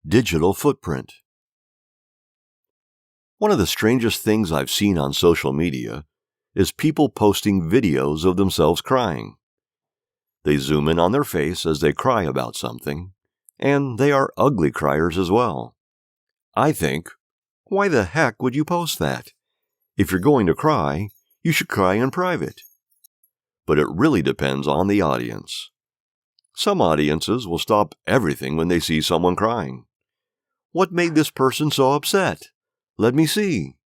Digital footprint. One of the strangest things I've seen on social media is people posting videos of themselves crying. They zoom in on their face as they cry about something, and they are ugly criers as well. I think, why the heck would you post that? If you're going to cry, you should cry in private. But it really depends on the audience. Some audiences will stop everything when they see someone crying. What made this person so upset? Let me see.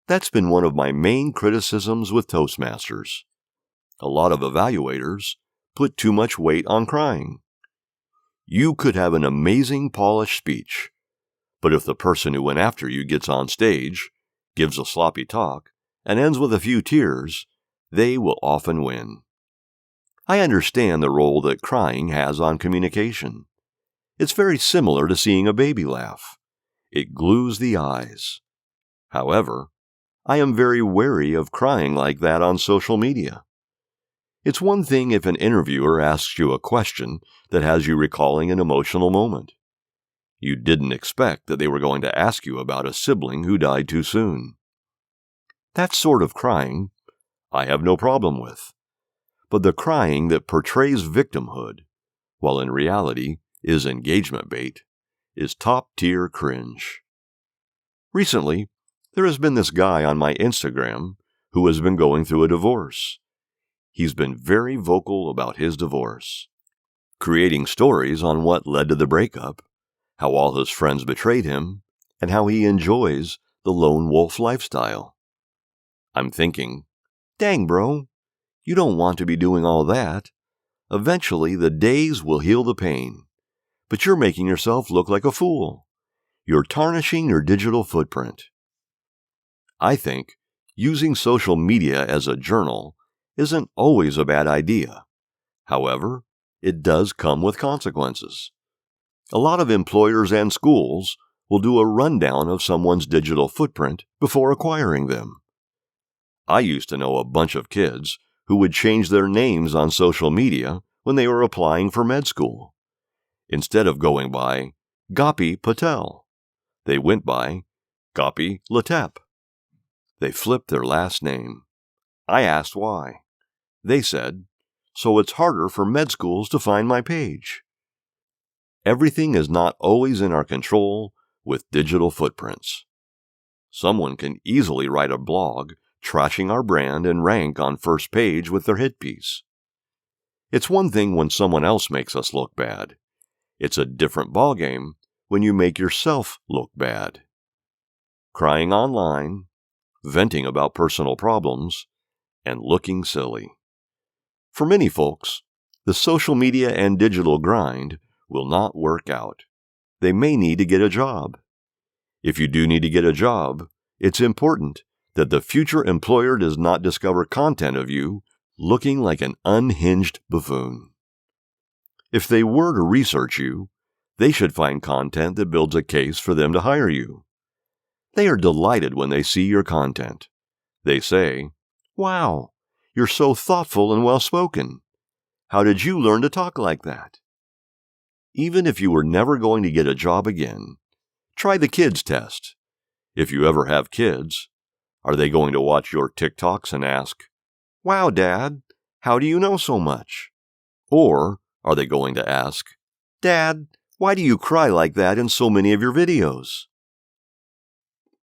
That's been one of my main criticisms with Toastmasters. A lot of evaluators put too much weight on crying. You could have an amazing polished speech, but if the person who went after you gets on stage, gives a sloppy talk, and ends with a few tears, they will often win. I understand the role that crying has on communication. It's very similar to seeing a baby laugh. It glues the eyes. However, I am very wary of crying like that on social media. It's one thing if an interviewer asks you a question that has you recalling an emotional moment. You didn't expect that they were going to ask you about a sibling who died too soon. That sort of crying I have no problem with. But the crying that portrays victimhood, while in reality is engagement bait, is top-tier cringe. Recently, there has been this guy on my Instagram who has been going through a divorce. He's been very vocal about his divorce, creating stories on what led to the breakup, how all his friends betrayed him, and how he enjoys the lone wolf lifestyle. I'm thinking, dang bro, you don't want to be doing all that. Eventually, the days will heal the pain. But you're making yourself look like a fool. You're tarnishing your digital footprint. I think using social media as a journal isn't always a bad idea. However, it does come with consequences. A lot of employers and schools will do a rundown of someone's digital footprint before acquiring them. I used to know a bunch of kids who would change their names on social media when they were applying for med school. Instead of going by Gopi Patel, they went by Gopi Latep. They flipped their last name. I asked why. They said, so it's harder for med schools to find my page. Everything is not always in our control with digital footprints. Someone can easily write a blog trashing our brand and rank on first page with their hit piece. It's one thing when someone else makes us look bad. It's a different ballgame when you make yourself look bad. Crying online, venting about personal problems, and looking silly. For many folks, the social media and digital grind will not work out. They may need to get a job. If you do need to get a job, it's important that the future employer does not discover content of you looking like an unhinged buffoon. If they were to research you, they should find content that builds a case for them to hire you. They are delighted when they see your content. They say, wow, you're so thoughtful and well-spoken. How did you learn to talk like that? Even if you were never going to get a job again, try the kids test. If you ever have kids, are they going to watch your TikToks and ask, wow, Dad, how do you know so much? Or are they going to ask, Dad, why do you cry like that in so many of your videos?